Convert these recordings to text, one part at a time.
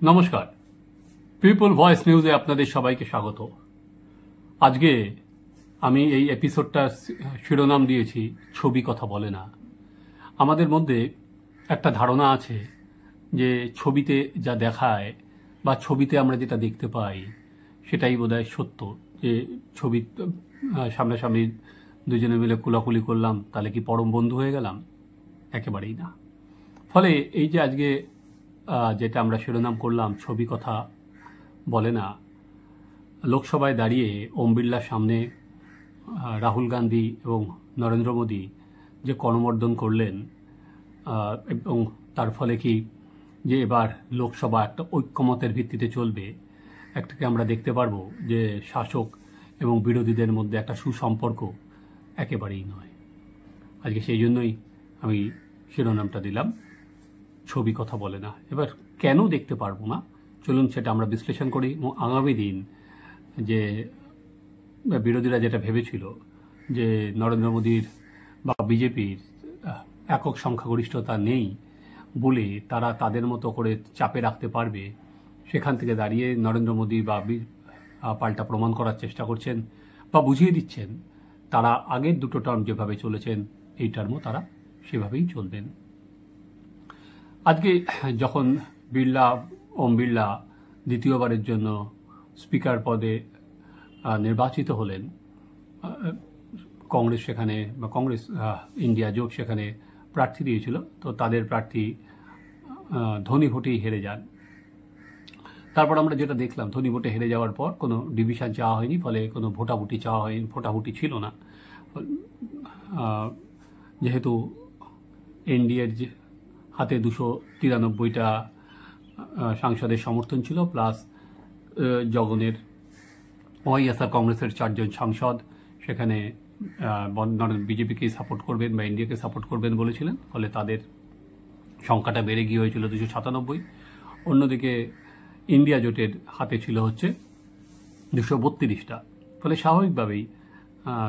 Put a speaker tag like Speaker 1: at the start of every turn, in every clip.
Speaker 1: নমস্কার, people voice নিউজে আপনাদের সবাইকে স্বাগত। আজকে আমি এই এপিসোডটার শিরোনাম দিয়েছি ছবি কথা বলে না। আমাদের মধ্যে একটা ধারণা আছে যে ছবিতে যা দেখায় বা ছবিতে আমরা যেটা দেখতে পাই সেটাই বোধহয় সত্য, যে ছবি সামনাসামনি দুজনে মিলে কুলাকুলি করলাম তাহলে কি পরম বন্ধু হয়ে গেলাম? একেবারেই না। ফলে এই যে আজকে যেটা আমরা শিরোনাম করলাম ছবি কথা বলে না, লোকসভায় দাঁড়িয়ে ওম বিড়লার সামনে রাহুল গান্ধী এবং নরেন্দ্র মোদী যে করমর্দন করলেন, এবং তার ফলে কি যে এবার লোকসভা একটা ঐক্যমতের ভিত্তিতে চলবে, একটাকে আমরা দেখতে পারবো যে শাসক এবং বিরোধীদের মধ্যে একটা সুসম্পর্ক একেবারেই নয়। আজকে সেই জন্যই আমি শিরোনামটা দিলাম ছবি কথা বলে না। এবার কেন দেখতে পারবো না, চলুন সেটা আমরা বিশ্লেষণ করি। আগামী দিন যে বিরোধীরা যেটা ভেবেছিল যে নরেন্দ্র মোদীর বা বিজেপির একক সংখ্যাগরিষ্ঠতা নেই বলে তারা তাদের মতো করে চাপে রাখতে পারবে, সেখান থেকে দাঁড়িয়ে নরেন্দ্র মোদী বা পাল্টা প্রমাণ করার চেষ্টা করছেন বা বুঝিয়ে দিচ্ছেন তারা আগের দুটো টার্ম যেভাবে চলেছেন এই টার্মও তারা সেভাবেই চলবেন। আজকে যখন ওম বিড়লা দ্বিতীয়বারের জন্য স্পিকার পদে নির্বাচিত হলেন, কংগ্রেস সেখানে বা কংগ্রেস ইন্ডিয়া জোট সেখানে প্রার্থী দিয়েছিল, তো তাদের প্রার্থী ধনী ভোটেই হেরে যান। তারপর আমরা যেটা দেখলাম, ধনী ভোটে হেরে যাওয়ার পর কোনো ডিভিশন চাওয়া হয়নি, ফলে কোনো ভোটাভুটি চাওয়া হয়নি, ভোটাভুটি ছিল না। যেহেতু এনডিএর হাতে 293টা সাংসদের সমর্থন ছিল, প্লাস জগনের ওয়াইএসআর কংগ্রেসের 4 জন সাংসদ সেখানে বিজেপিকে সাপোর্ট করবেন বা ইন্ডিয়াকে সাপোর্ট করবেন বলেছিলেন, ফলে তাদের সংখ্যাটা বেড়ে গিয়ে হয়েছিল 297। অন্যদিকে ইন্ডিয়া জোটের হাতে ছিল হচ্ছে 232টা, ফলে স্বাভাবিকভাবেই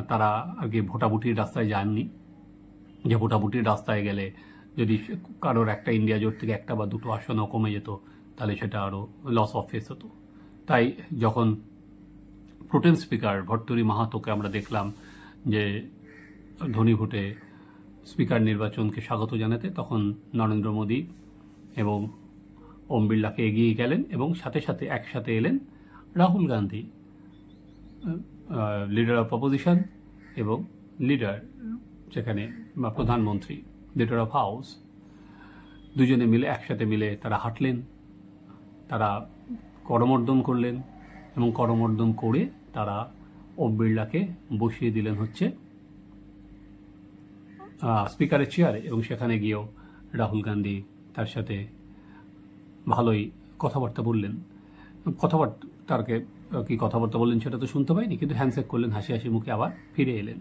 Speaker 1: তারা আগে ভোটাভুটির রাস্তায় যাননি। যে ভোটাভুটির রাস্তায় গেলে যদি কারোর একটা ইন্ডিয়া জোট থেকে একটা বা দুটো আসনও কমে যেত তাহলে সেটা আরও লস অফ ফেস হতো। তাই যখন প্রোটেম স্পিকার ভর্তুরি মাহাতোকে আমরা দেখলাম যে ধনী ভোটে স্পিকার নির্বাচনকে স্বাগত জানাতে, তখন নরেন্দ্র মোদী এবং ওম বিড়লাকে এগিয়ে গেলেন এবং সাথে সাথে একসাথে এলেন Rahul Gandhi, leader of opposition, এবং লিডার যেখানে বা প্রধানমন্ত্রী, লিডার অফ হাউস। দুজনে মিলে একসাথে মিলে তারা হাঁটলেন, তারা করমর্দন করলেন এবং করমর্দন করে তারা ওম বিড়লাকে বসিয়ে দিলেন হচ্ছে স্পিকারের চেয়ারে, এবং সেখানে গিয়েও রাহুল গান্ধী তার সাথে ভালোই কথাবার্তা বললেন। তারকে কি কথাবার্তা বললেন সেটা তো শুনতে পাইনি, কিন্তু হ্যান্ডশেক করলেন, হাসি হাসি মুখে আবার ফিরে এলেন।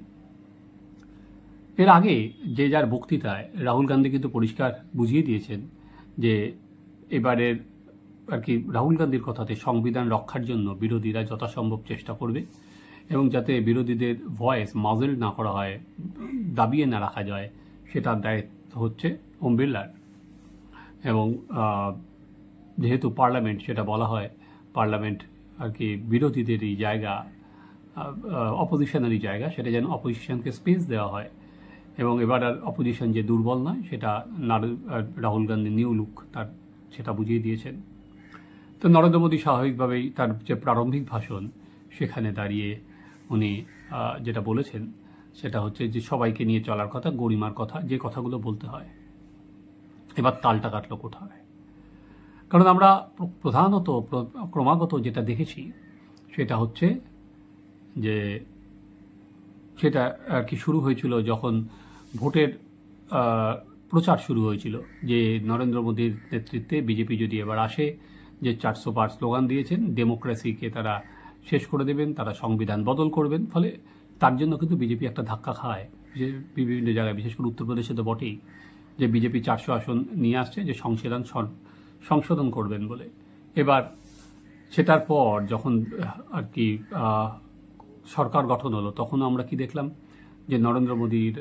Speaker 1: এর আগে যে যার বক্তৃতায় রাহুল গান্ধী কিন্তু পরিষ্কার বুঝিয়ে দিয়েছেন যে এবারের রাহুল গান্ধীর কথাতে সংবিধান রক্ষার জন্য বিরোধীরা যথাসম্ভব চেষ্টা করবে এবং যাতে বিরোধীদের ভয়েস মাজেল না করা হয়, দাবিয়ে না রাখা যায়, সেটার দায়িত্ব হচ্ছে ওম বিড়লার। এবং যেহেতু পার্লামেন্ট, সেটা বলা হয় পার্লামেন্ট বিরোধীদেরই জায়গা, অপোজিশনেরই জায়গা, সেটা যেন অপোজিশনকে স্পেস দেওয়া হয়। এবং এবার আর অপোজিশন যে দুর্বল নয় সেটা রাহুল গান্ধী নিউ লুক তার সেটা বুঝিয়ে দিয়েছেন। তো নরেন্দ্র মোদী স্বাভাবিকভাবেই তার যে প্রারম্ভিক ভাষণ সেখানে দাঁড়িয়ে উনি যেটা বলেছেন সেটা হচ্ছে যে সবাইকে নিয়ে চলার কথা, গরিমার কথা, যে কথাগুলো বলতে হয়। এবার তালটা কাটলো কোথায়? কারণ আমরা প্রধানত ক্রমাগত যেটা দেখেছি সেটা হচ্ছে যে সেটা শুরু হয়েছিল যখন ভোটের প্রচার শুরু হয়েছিল, যে নরেন্দ্র মোদীর নেতৃত্বে বিজেপি যদি এবার আসে, যে 400 পার স্লোগান দিয়েছেন, ডেমোক্রেসিকে তারা শেষ করে দেবেন, তারা সংবিধান বদল করবেন। ফলে তার জন্য কিন্তু বিজেপি একটা ধাক্কা খায়, যে বিভিন্ন জায়গায়, বিশেষ করে উত্তরপ্রদেশে তো বটেই, যে বিজেপি 400 আসন নিয়ে আসছে যে সংশোধন করবেন বলে। এবার সেটার পর যখন সরকার গঠন হলো, তখনও আমরা কি দেখলাম যে নরেন্দ্র মোদীর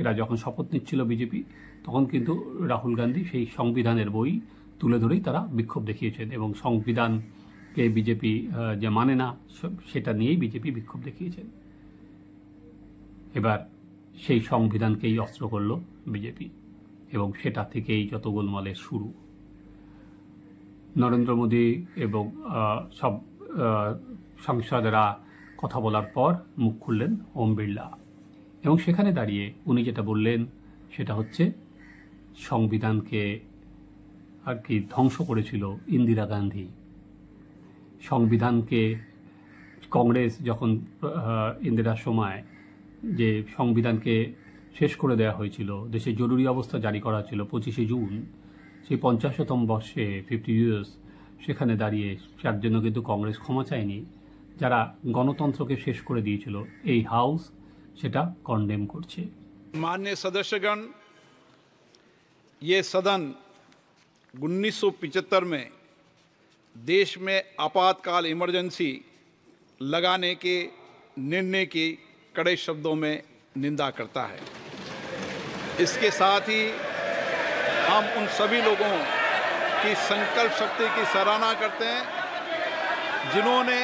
Speaker 1: এরা যখন শপথ নিচ্ছিল বিজেপি, তখন কিন্তু রাহুল গান্ধী সেই সংবিধানের বই তুলে ধরেই তারা বিক্ষোভ দেখিয়েছেন এবং সংবিধানকে বিজেপি যে মানে না সেটা নিয়েই বিজেপি বিক্ষোভ দেখিয়েছেন। এবার সেই সংবিধানকেই অস্ত্র করল বিজেপি এবং সেটা থেকেই যত গোলমালের শুরু। নরেন্দ্র মোদী এবং সব সাংসদেরা কথা বলার পর মুখ খুললেন ওম বিড়লা এবং সেখানে দাঁড়িয়ে উনি যেটা বললেন সেটা হচ্ছে সংবিধানকে আর কি ধ্বংস করেছিল ইন্দিরা গান্ধী। সংবিধানকে কংগ্রেস যখন ইন্দিরার সময় যে সংবিধানকে শেষ করে দেওয়া হয়েছিল, দেশে জরুরি অবস্থা জারি করা ছিল 25শে জুন, সেই 50তম বর্ষে 50 ইয়ার্স, সেখানে দাঁড়িয়ে যার জন্য কিন্তু কংগ্রেস ক্ষমা চায়নি, যারা গণতন্ত্রকে শেষ করে দিয়েছিল, এই হাউস সেটা কন্ডেম করছে।
Speaker 2: माननीय सदस्यगण, ये सदन 1975 में देश में आपातकाल इमरजेंसी लगाने के निर्णय की कड़े शब्दों में निंदा करता है। इसके साथ ही हम उन सभी लोगों की संकल्प शक्ति की सराहना करते हैं जिन्होंने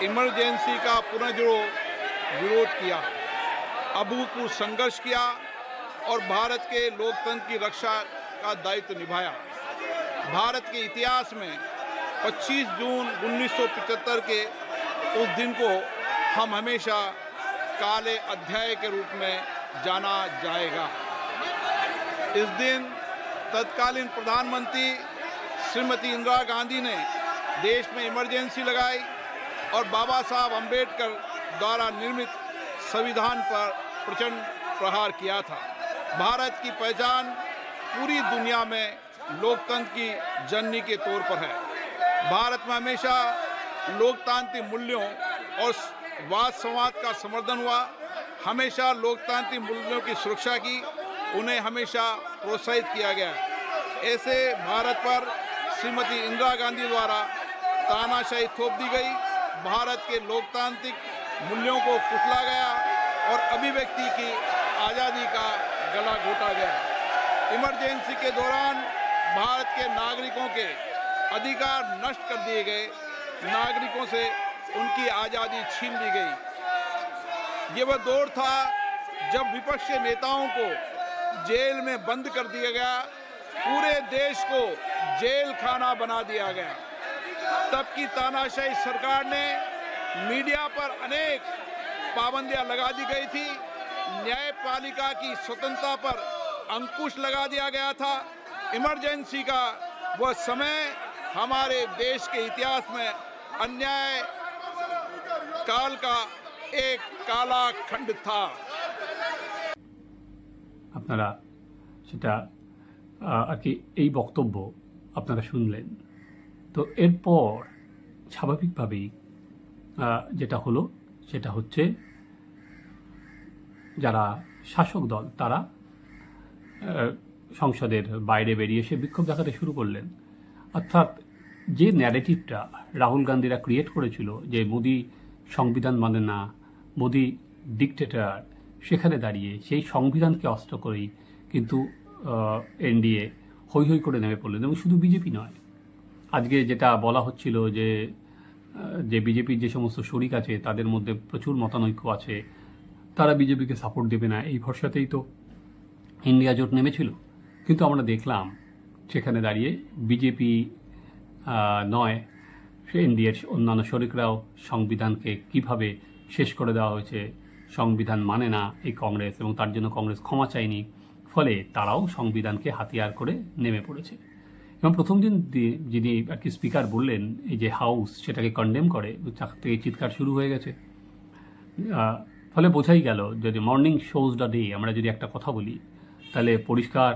Speaker 2: इमरजेंसी का पुनर्जोड़ विरोध किया, अभूतपूर्व संघर्ष किया और भारत के लोकतंत्र की रक्षा का दायित्व निभाया। भारत के इतिहास में 25 जून 1975 के उस दिन को हम हमेशा काले अध्याय के रूप में जाना जाएगा। इस दिन तत्कालीन प्रधानमंत्री श्रीमती इंदिरा गांधी ने देश में इमरजेंसी लगाई और बाबा साहब अम्बेडकर द्वारा निर्मित संविधान पर प्रचंड प्रहार किया था। भारत की पहचान पूरी दुनिया में लोकतंत्र की जननी के तौर पर है। भारत में हमेशा लोकतांत्रिक मूल्यों और वाद संवाद का समर्थन हुआ, हमेशा लोकतांत्रिक मूल्यों की सुरक्षा की, उन्हें हमेशा प्रोत्साहित किया गया। ऐसे भारत पर श्रीमती इंदिरा गांधी द्वारा तानाशाही थोप दी गई, भारत के लोकतांत्रिक मूल्यों को कुचला गया और अभिव्यक्ति की आज़ादी का गला घोटा गया। इमरजेंसी के दौरान भारत के नागरिकों के अधिकार नष्ट कर दिए गए, नागरिकों से उनकी आज़ादी छीन ली गई। ये वह दौर था जब विपक्ष के नेताओं को जेल में बंद कर दिया गया, पूरे देश को जेल खाना बना दिया गया। तब की तानाशाही सरकार ने मीडिया पर अनेक पाबंदियां लगा दी गई थी, न्यायपालिका की स्वतंत्रता पर अंकुश लगा दिया गया था। इमरजेंसी का वह समय हमारे देश के इतिहास में अन्याय काल का एक काला खंड था।
Speaker 1: আপনারা সেটা আর কি এই বক্তব্য আপনারা শুনলেন। তো এরপর স্বাভাবিকভাবেই যেটা হলো সেটা হচ্ছে যারা শাসক দল তারা সংসদের বাইরে বেরিয়ে এসে বিক্ষোভ দেখাতে শুরু করলেন। অর্থাৎ যে ন্যারেটিভটা রাহুল গান্ধীরা ক্রিয়েট করেছিল যে মোদি সংবিধান মানে না, মোদি ডিকটেটর, সেখানে দাঁড়িয়ে সেই সংবিধানকে অস্ত্র করেই কিন্তু এনডিএ হৈ হৈ করে নেমে পড়লেন। এবং শুধু বিজেপি নয়, আজকে যেটা বলা হচ্ছিল যে বিজেপির যে সমস্ত শরিক আছে তাদের মধ্যে প্রচুর মতানৈক্য আছে, তারা বিজেপিকে সাপোর্ট দেবে না, এই ভরসাতেই তো ইন্ডিয়া জোট নেমেছিল। কিন্তু আমরা দেখলাম সেখানে দাঁড়িয়ে বিজেপি নয়, সে এনডিএর অন্যান্য শরিকরাও সংবিধানকে কিভাবে শেষ করে দেওয়া হয়েছে, সংবিধান মানে না এই কংগ্রেস, এবং তার জন্য কংগ্রেস ক্ষমা চায়নি, ফলে তারাও সংবিধানকে হাতিয়ার করে নেমে পড়েছে। এবং প্রথম দিন যিনি আর কি স্পিকার বললেন এই যে হাউস সেটাকে কন্ডেম করে, তার থেকে চিৎকার শুরু হয়ে গেছে। ফলে বোঝাই গেল যদি মর্নিং শোজ দ্য ডে আমরা যদি একটা কথা বলি তাহলে পরিষ্কার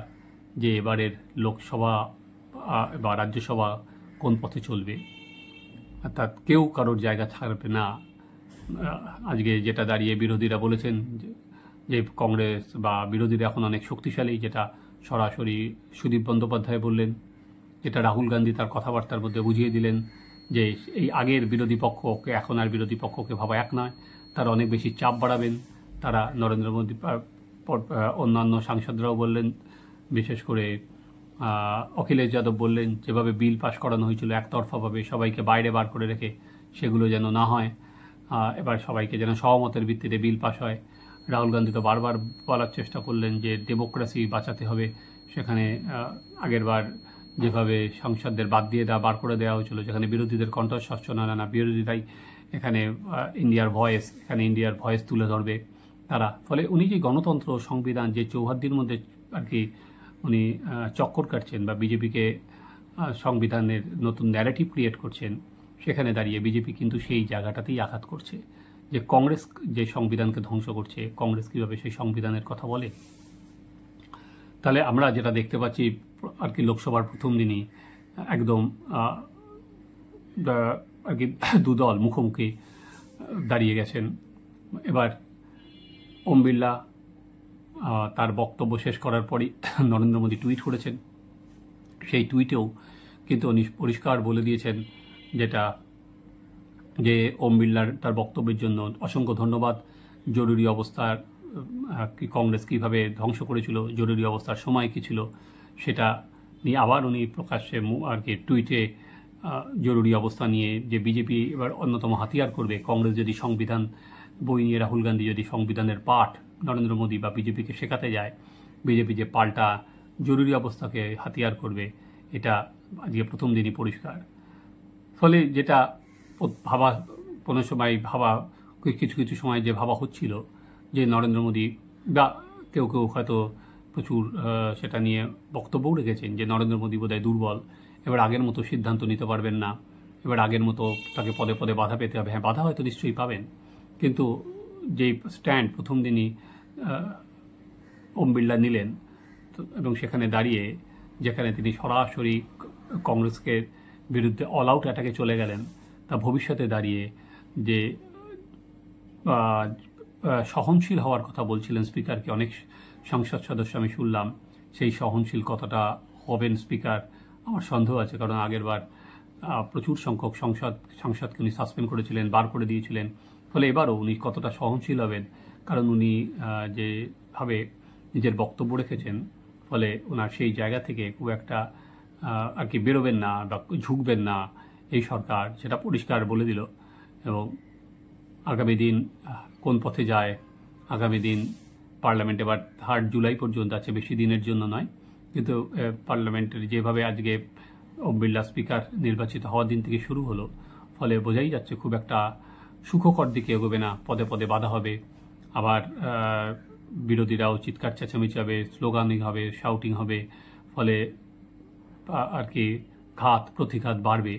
Speaker 1: যে এবারের লোকসভা বা রাজ্যসভা কোন পথে চলবে, অর্থাৎ কেউ কারোর জায়গা ছাড়বে না। আজকে যেটা দাঁড়িয়ে বিরোধীরা বলেছেন যে কংগ্রেস বা বিরোধীরা এখন অনেক শক্তিশালী, যেটা সরাসরি সুদীপ বন্দ্যোপাধ্যায় বললেন, যেটা রাহুল গান্ধী তার কথাবার্তার মধ্যে বুঝিয়ে দিলেন যে এই আগের বিরোধী পক্ষকে এখন আর বিরোধী পক্ষকে ভাবা এক নয়, তারা অনেক বেশি চাপ বাড়াবেন। তারা নরেন্দ্র মোদী অন্যান্য সাংসদরাও বললেন, বিশেষ করে অখিলেশ যাদব বললেন যেভাবে বিল পাশ করানো হয়েছিল একতরফাভাবে সবাইকে বাইরে বার করে রেখে, সেগুলো যেন না হয়, এবার সবাইকে যেন সহমতের ভিত্তিতে বিল পাশ হয়। রাহুল গান্ধী তো বারবার বলার চেষ্টা করলেন যে ডেমোক্রেসি বাঁচাতে হবে, সেখানে আগেরবার যেভাবে সাংসদদের বাদ দিয়ে বার করে দেওয়া হয়েছিল, যেখানে বিরোধীদের কণ্ঠস্বর শোনা না, বিরোধীরাই এখানে ইন্ডিয়ার ভয়েস তুলে ধরবে তারা। ফলে উনি যে গণতন্ত্র সংবিধান যে চৌহাদ্দির মধ্যে আর কি উনি চক্কর কাটছেন বা বিজেপিকে সংবিধানের নতুন ন্যারেটিভ ক্রিয়েট করছেন, সেখানে দাঁড়িয়ে বিজেপি কিন্তু সেই জায়গাটাতেই আঘাত করছে যে কংগ্রেস যে সংবিধানকে ধ্বংস করছে, কংগ্রেস কীভাবে সেই সংবিধানের কথা বলে। তাহলে আমরা যেটা দেখতে পাচ্ছি আর কি লোকসভার প্রথম দিনই একদম আর কি দুদল মুখোমুখি দাঁড়িয়ে গেছেন। এবার ওম বিড়লা তার বক্তব্য শেষ করার পরই নরেন্দ্র মোদী টুইট করেছেন। সেই টুইটেও কিন্তু উনি পরিষ্কার বলে দিয়েছেন যে ওম বিড়লার তার বক্তব্যের জন্য অসংখ্য ধন্যবাদ। জরুরি অবস্থার কংগ্রেস কীভাবে ধ্বংস করেছিল, জরুরি অবস্থার সময় কী ছিল, সেটা নিয়ে আবার উনি প্রকাশ্যে আর কি টুইটে জরুরি অবস্থা নিয়ে যে বিজেপি এবার অন্যতম হাতিয়ার করবে, কংগ্রেস যদি সংবিধান বই নিয়ে রাহুল গান্ধী যদি সংবিধানের পাঠ নরেন্দ্র মোদী বা বিজেপিকে শেখাতে যায়, বিজেপি যে পাল্টা জরুরি অবস্থাকে হাতিয়ার করবে, এটা আজকে প্রথম দিনই পরিষ্কার। ফলে যেটা ভাবা কোনো সময় কিছু কিছু সময় যে ভাবা হচ্ছিল যে নরেন্দ্র মোদী বা কেউ হয়তো প্রচুর সেটা নিয়ে বক্তব্যও রেখেছেন যে নরেন্দ্র মোদী বোধহয় দুর্বল, এবার আগের মতো সিদ্ধান্ত নিতে পারবেন না, এবার আগের মতো তাকে পদে পদে বাধা পেতে হবে। হ্যাঁ, বাধা হয়তো নিশ্চয়ই পাবেন, কিন্তু যেই স্ট্যান্ড প্রথম দিনই ওম বিড়লা নিলেন এবং সেখানে দাঁড়িয়ে যেখানে তিনি সরাসরি কংগ্রেসকে বিরুদ্ধে অল আউট অ্যাটাকে চলে গেলেন, তা ভবিষ্যতে দাঁড়িয়ে যে সহনশীল হওয়ার কথা বলছিলেন স্পিকারকে অনেক সংসদ সদস্য আমি শুনলাম, সেই সহনশীল কথাটা হবেন স্পিকার আমার সন্দেহ আছে। কারণ আগেরবার প্রচুর সংখ্যক সংসদকে উনি সাসপেন্ড করেছিলেন, বার করে দিয়েছিলেন। ফলে এবারও উনি কতটা সহনশীল হবেন, কারণ উনি যেভাবে নিজের বক্তব্য রেখেছেন, ফলে ওনার সেই জায়গা থেকে খুব একটা আর কি বেরোবেন না বা ঝুঁকবেন না এই সরকার, সেটা পরিষ্কার বলে দিল। এবং আগামী দিন কোন পথে যায়, আগামী দিন পার্লামেন্ট এবার 3 জুলাই পর্যন্ত আছে, বেশি দিনের জন্য নয়, কিন্তু পার্লামেন্টের যেভাবে আজকে ওম বিড়লা স্পিকার নির্বাচিত হওয়ার দিন থেকে শুরু হলো, ফলে বোঝাই যাচ্ছে খুব একটা সুখকর দিকে এগোবে না, পদে পদে বাধা হবে, আবার বিরোধীরাও চিৎকার চেঁচামেচি হবে, স্লোগানিং হবে, শাউটিং হবে, ফলে আর কি প্রতিঘাত বাড়বে।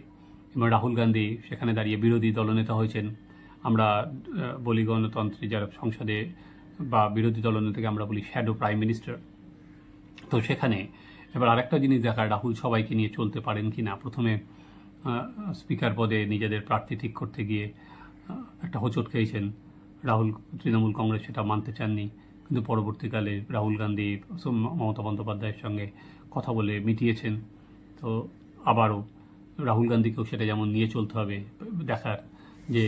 Speaker 1: এবং রাহুল গান্ধী সেখানে দাঁড়িয়ে বিরোধী দলনেতা হয়েছেন। আমরা বলি গণতন্ত্রে যারা সংসদে বা বিরোধী দলনেতাকে আমরা বলি শ্যাডো প্রাইম মিনিস্টার। তো সেখানে এবার আরেকটা জিনিস দেখার, রাহুল সবাইকে নিয়ে চলতে পারেন কি না। প্রথমে স্পিকার পদে নিজেদের প্রার্থী ঠিক করতে গিয়ে একটা হোঁচট খেয়েছেন রাহুল, তৃণমূল কংগ্রেস সেটা মানতে চাননি, কিন্তু পরবর্তীকালে রাহুল গান্ধী মমতা বন্দ্যোপাধ্যায়ের সঙ্গে কথা বলে মিটিয়েছেন। তো আবারও রাহুল গান্ধীকেও সেটা যেমন নিয়ে চলতে হবে, দেখার যে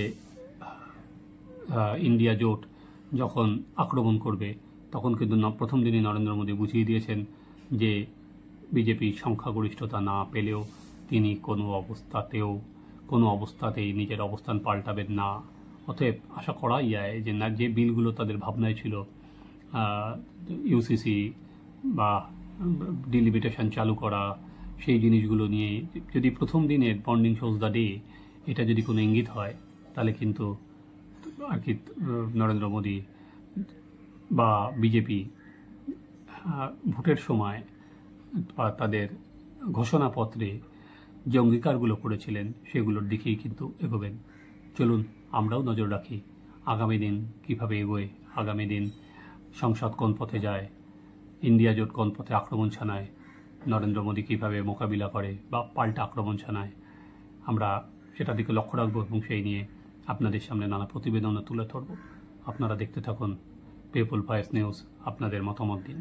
Speaker 1: ইন্ডিয়া জোট যখন আক্রমণ করবে তখন কিন্তু প্রথম দিনই নরেন্দ্র মোদী বুঝিয়ে দিয়েছেন যে বিজেপি সংখ্যাগরিষ্ঠতা না পেলেও তিনি কোনো অবস্থাতেই নিজের অবস্থান পাল্টাবেন না। অতএব আশা করাই যায় যে না, যে বিলগুলো তাদের ভাবনায় ছিল, ইউসিসি বা ডিলিমিটেশন চালু করা, সেই জিনিসগুলো নিয়ে যদি প্রথম দিনের বন্ডিং শোজ দ্য ডে এটা যদি কোনো ইঙ্গিত হয়, তাহলে কিন্তু আর কি নরেন্দ্র মোদী বা বিজেপি ভোটের সময় বা তাদের ঘোষণাপত্রে যে অঙ্গীকারগুলো করেছিলেন সেগুলোর দিকেই কিন্তু এগোবেন। চলুন আমরাও নজর রাখি আগামী দিন কীভাবে এগোয়, আগামী দিন সংসদ কোন পথে যায়, ইন্ডিয়া জোট কোন পথে আক্রমণ ছানায়, নরেন্দ্র মোদী কীভাবে মোকাবিলা করে বা পাল্টা আক্রমণ ছানায়, আমরা সেটা দিকে লক্ষ্য রাখবো এবং সেই নিয়ে আপনাদের সামনে নানা প্রতিবেদনও তুলে ধরব। আপনারা দেখতে থাকুন পিপল ভয়েস নিউজ, আপনাদের মতামত দিন।